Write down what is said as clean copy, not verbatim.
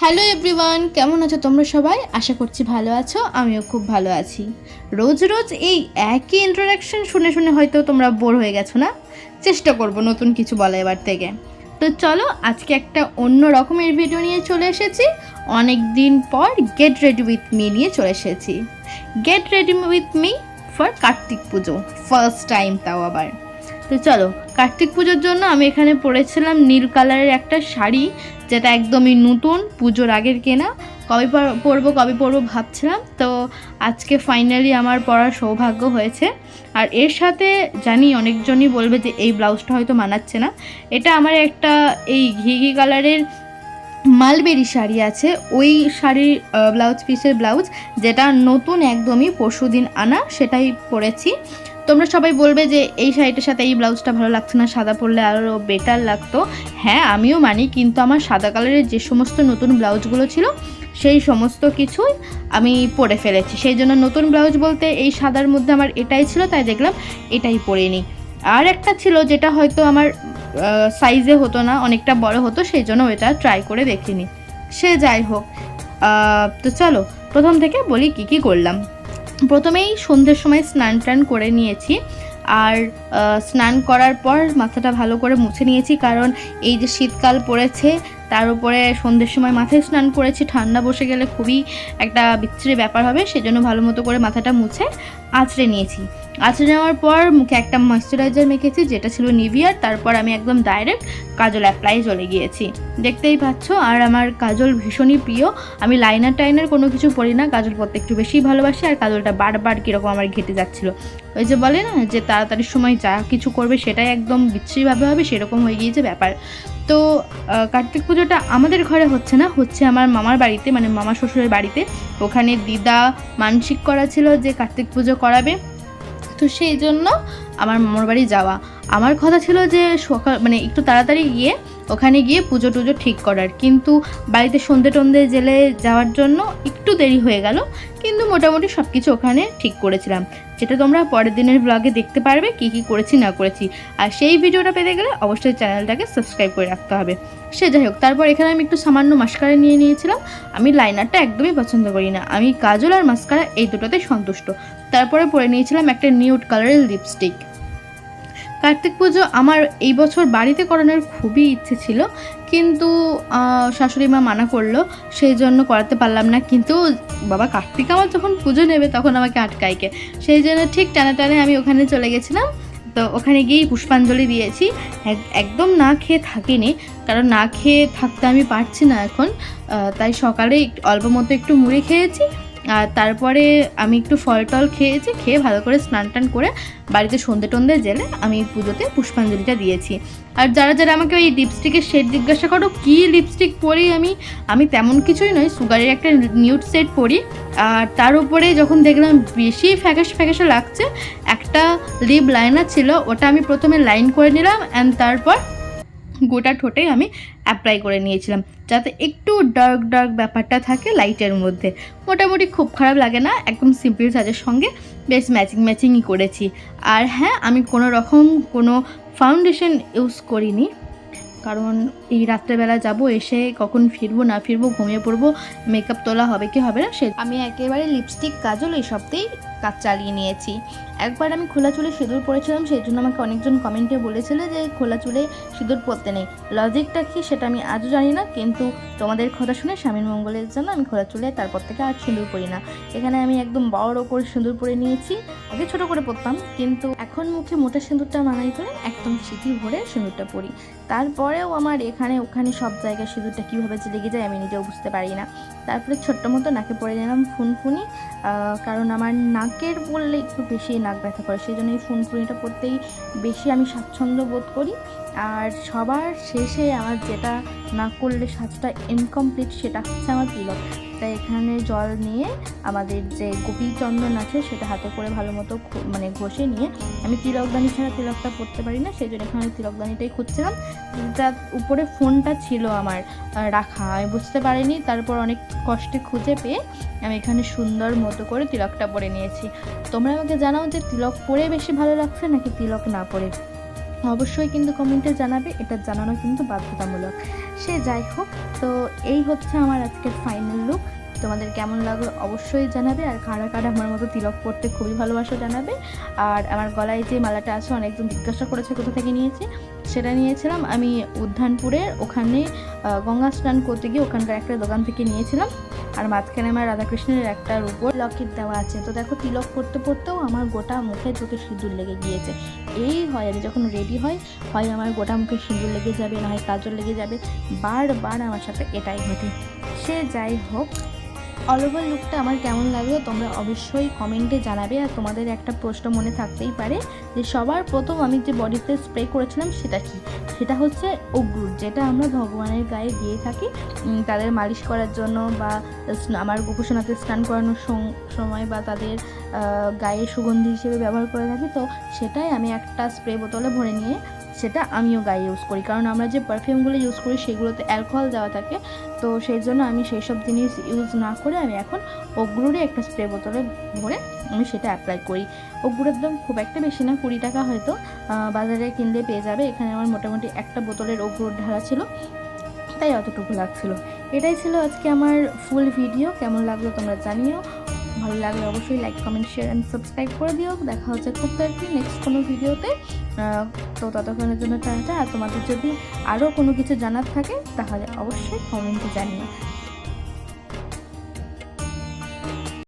Hello everyone, কেমন আছো তোমরা সবাই? আশা করছি ভালো আছো। আমিও খুব ভালো আছি। রোজ রোজ এই একই ইন্ট্রোডাকশন শুনে শুনে হয়তো তোমরা বোর হয়ে গেছো না? চেষ্টা করব নতুন কিছু বলা এবার থেকে। তো চলো, আজকে একটা অন্য রকমের ভিডিও নিয়ে চলে এসেছি। অনেক দিন পর গেট রেডি উইথ মি নিয়ে চলে এসেছি। Get ready with me for Kartik Puja, first time তাও আবার। তো চলো, কার্তিক পুজোর জন্য আমি এখানে পরেছিলাম নীল কালারের একটা শাড়ি, যেটা একদমই নতুন, পুজোর আগের কেনা। কবে পরবো ভাবছিলাম, তো আজকে ফাইনালি আমার পরার সৌভাগ্য হয়েছে। আর এর সাথে জানি অনেকজনই বলবে যে এই ব্লাউজটা হয়তো মানাচ্ছে না। এটা আমার একটা এই ঘি কালারের মালবেরি শাড়ি আছে, ওই শাড়ির ব্লাউজ পিসের ব্লাউজ, যেটা নতুন একদমই পরশুদিন আনা, সেটাই পরেছি। তোমরা সবাই বলবে যে এই শাড়িটার সাথে এই ব্লাউজটা ভালো লাগছে না, সাদা পরলে আরও বেটার লাগতো। হ্যাঁ, আমিও মানি, কিন্তু আমার সাদা কালারের যে সমস্ত নতুন ব্লাউজগুলো ছিল সেই সমস্ত কিছুই আমি পরে ফেলেছি। সেই জন্য নতুন ব্লাউজ বলতে এই সাদার মধ্যে আমার এটাই ছিল, তাই দেখলাম এটাই পরে নিই। আর একটা ছিল যেটা হয়তো আমার সাইজে হতো না, অনেকটা বড় হতো, সেই জন্য ওটা ট্রাই করে দেখিনি। সে যাই হোক, তো চলো প্রথম থেকে বলি কি কি করলাম। প্রথমেই সন্ধ্যের সময় স্নান টান করে নিয়েছি। আর স্নান করার পর মাথাটা ভালো করে মুছে নিয়েছি, কারণ এই যে শীতকাল পড়েছে, তার উপরে সন্ধ্যের সময় মাথায় স্নান করেছি, ঠান্ডা বসে গেলে খুবই একটা বিচ্ছিরি ব্যাপার হবে। সেজন্য ভালো মতো করে মাথাটা মুছে আঁচড়ে নিয়েছি। আঁচড়ে নেওয়ার পর মুখে একটা ময়েশ্চারাইজার মেখেছি, যেটা ছিল নিভিয়ার। তারপর আমি একদম ডাইরেক্ট কাজল অ্যাপ্লাই চলে গিয়েছি, দেখতেই পাচ্ছ। আর আমার কাজল ভীষণই প্রিয়। আমি লাইনার টাইনার কোনো কিছু পরি না, কাজল পরতে একটু বেশিই ভালোবাসি। আর কাজলটা বারবার কীরকম আমার ঘেটে যাচ্ছিলো। ওই যে বলে না যে তাড়াতাড়ির সময় যা কিছু করবে সেটাই একদম বিচ্ছিরিভাবে হবে, সেরকম হয়ে গিয়েছে ব্যাপার। তো কার্তিক পুজোটা আমাদের ঘরে হচ্ছে না, হচ্ছে আমার মামার বাড়িতে, মানে মামা শ্বশুরের বাড়িতে। ওখানে দিদা মানসিক করা ছিল যে কার্তিক পুজো করাবে, তো সেই জন্য আমার মামার বাড়ি যাওয়া। আমার কথা ছিল যে সকাল মানে একটু তাড়াতাড়ি গিয়ে ওখানে গিয়ে পুজো টুজো ঠিক করার, কিন্তু বাড়িতে সন্ধে টন্ধে জেলে যাওয়ার জন্য একটু দেরি হয়ে গেল। কিন্তু মোটামুটি সব কিছু ওখানে ঠিক করেছিলাম, যেটা তোমরা পরের দিনের ব্লগে দেখতে পারবে কী কী করেছি না করেছি। আর সেই ভিডিওটা পেতে গেলে অবশ্যই চ্যানেলটাকে সাবস্ক্রাইব করে রাখতে হবে। সে যাই হোক, তারপর এখানে আমি একটু সামান্য মাস্কারা নিয়ে নিয়েছিলাম। আমি লাইনারটা একদমই পছন্দ করি না, আমি কাজল আর মাস্কারা এই দুটোতেই সন্তুষ্ট। তারপরে পরে নিয়েছিলাম একটা নিউড কালারের লিপস্টিক। কার্তিক পুজো আমার এই বছর বাড়িতে করানোর খুবই ইচ্ছে ছিল, কিন্তু শাশুড়ি মা মানা করলো, সেই জন্য করাতে পারলাম না। কিন্তু বাবা কার্তিক আমার যখন পুজো নেবে তখন আমাকে আটকাইকে, সেই জন্য ঠিক টানে টানে আমি ওখানে চলে গেছিলাম। তো ওখানে গিয়েই পুষ্পাঞ্জলি দিয়েছি। একদম না খেয়ে থাকিনি, কারণ না খেয়ে থাকতে আমি পারছি না এখন। তাই সকালে অল্প মতো একটু মুড়ি খেয়েছি, আর তারপরে আমি একটু ফল টল খেয়েছি। খেয়ে ভালো করে স্নান টান করে বাড়িতে সন্ধে টন্ধে জেলে আমি পুজোতে পুষ্পাঞ্জলিটা দিয়েছি। আর যারা যারা আমাকে ওই লিপস্টিকের শেড জিজ্ঞাসা করো কী লিপস্টিক পরি আমি তেমন কিছুই নয়, সুগারের একটা নিউড সেট পরি। আর তার উপরে যখন দেখলাম বেশি ফ্যাকাশে লাগছে, একটা লিপ লাইনার ছিল, ওটা আমি প্রথমে লাইন করে নিলাম, অ্যান্ড তারপর গোটা ঠোঁটে আমি অ্যাপ্লাই করে নিয়েছিলাম, যাতে একটু ডার্ক ব্যাপারটা থাকে লাইটের মধ্যে। মোটামুটি খুব খারাপ লাগে না, একদম সিম্পল সাজের সঙ্গে বেশ ম্যাচিংই করেছি। আর হ্যাঁ, আমি কোনো ফাউন্ডেশন ইউজ করিনি, কারণ এই রাত্রেবেলা যাব, এসে কখন ফিরবো না ফিরবো, ঘুমিয়ে পড়বো, মেকআপ তোলা হবে কি হবে না, সে আমি একেবারে লিপস্টিক কাজল এই সবতেই কাজ চালিয়ে নিয়েছি। একবার আমি খোলা চুলে সিঁদুর পরেছিলাম, সেই জন্য আমাকে অনেকজন কমেন্টে বলেছিল যে খোলা চুলে সিঁদুর পরতে নেই। লজিকটা কি সেটা আমি আজও জানি না, কিন্তু তোমাদের কথা শুনে স্বামীর মঙ্গলের জন্য আমি খোলা চুলে তারপর থেকে আর সিঁদুর পরি না। এখানে আমি একদম বড় করে সিঁদুর পরে নিয়েছি। আগে ছোট করে পরতাম, কিন্তু এখন মুখে মোটা সিঁদুরটা মানাই করে একদম সিঁথি ভরে সিঁদুরটা পরি। তারপরেও আমার এখানে ওখানে সব জায়গায় সিঁদুরটা কীভাবে যে লেগে যায় আমি নিজেও বুঝতে পারি না। তারপরে ছোট্ট মতো নাকে পরে নিলাম ফুনফুনি, কারণ আমার নাকের পরলে একটু বেশি নাক ব্যথা করে, সেই জন্য এই ফুনফুনিটা পরতেই বেশি আমি স্বাচ্ছন্দ্য বোধ করি। আর সবার শেষে আমার যেটা না করলে সাজটা ইনকমপ্লিট, সেটা হচ্ছে আমার তিলক। তাই এখানে জল নিয়ে আমাদের যে গোপী চন্দন আছে সেটা হাতে করে ভালো মতো মানে ঘষে নিয়ে, আমি তিলকদানি ছাড়া তিলকটা পরতে পারি না, সেই জন্য এখানে তিলকদানিটাই খুঁজছিলাম। যার উপরে ফোনটা ছিল আমার রাখা, আমি বুঝতে পারিনি, তারপর অনেক কষ্টে খুঁজে পেয়ে আমি এখানে সুন্দর মতো করে তিলকটা পরে নিয়েছি। তোমরা আমাকে জানাও যে তিলক পরে বেশি ভালো লাগছে নাকি তিলক না পরে। অবশ্যই কিন্তু কমেন্টে জানাবে, এটা জানানো কিন্তু বাধ্যতামূলক। সে যাই হোক, তো এই হচ্ছে আমার আজকের ফাইনাল লুক। তোমাদের কেমন লাগলো অবশ্যই জানাবে, আর কারা কারা আমার মতো তিলক পড়তে খুবই ভালোবাসো জানাবে। আর আমার গলায় যে মালাটা আছে, অনেকজন জিজ্ঞাসা করেছে কোথা থেকে নিয়েছি, সেটা নিয়েছিলাম আমি উদ্যানপুরের ওখানে গঙ্গা স্নান করতে গিয়ে ওখানকার একটা দোকান থেকে নিয়েছিলাম। আর মাঝখানে আমার রাধাকৃষ্ণের একটা রূপোর লকেট দেওয়া আছে। তো দেখো, তিলক পড়তে পড়তেও আমার গোটা মুখে চোখে সিঁদুর লেগে গিয়েছে। এই হয়, আমি যখন রেডি হয় আমার গোটা মুখে সিঁদুর লেগে যাবে, না হয় কাজল লেগে যাবে, বারবার আমার সাথে এটাই ঘটে। সে যাই হোক, অল ওভার লুকটা আমার কেমন লাগলো তোমরা অবশ্যই কমেন্টে জানাবে। আর তোমাদের একটা প্রশ্ন মনে থাকতেই পারে যে সবার প্রথম আমি যে বডিতে স্প্রে করেছিলাম সেটা কি? সেটা হচ্ছে অগ্রুর, যেটা আমরা ভগবানের গায়ে দিয়ে থাকি তাদের মালিশ করার জন্য, বা আমার গোপুসোনাকে স্নান করানোর সময়, বা তাদের গায়ে সুগন্ধি হিসেবে ব্যবহার করে থাকি। তো সেটাই আমি একটা স্প্রে বোতলে ভরে নিয়ে সেটা আমিও গায়ে ইউজ করি, কারণ আমরা যে পারফিউমগুলো ইউজ করি সেগুলোতে অ্যালকোহল দেওয়া থাকে। তো সেই জন্য আমি সেই সব জিনিস ইউজ না করে আমি এখন অগ্রুরই একটা স্প্রে বোতলে ভরে আমি সেটা অ্যাপ্লাই করি। অগ্রুরের দাম খুব একটা বেশি না, 20 টাকা হয়তো বাজারে কিনলে পেয়ে যাবে। এখানে আমার মোটামুটি একটা বোতলের অগ্রুর ঢালা ছিল, তাই অতটুকু লাগছিল। এটাই ছিল আজকে আমার ফুল ভিডিও। কেমন লাগলো তোমরা জানিও, ভালো লাগলে অবশ্যই like, comment, share and subscribe করে দিও। দেখা হচ্ছে খুব তাড়াতাড়ি নেক্সট কোনো ভিডিওতে। তো ততক্ষণের জন্য টাটা। আর তোমাদের যদি আরও কোনো কিছু জানার থাকে তাহলে অবশ্যই কমেন্টে জানিও।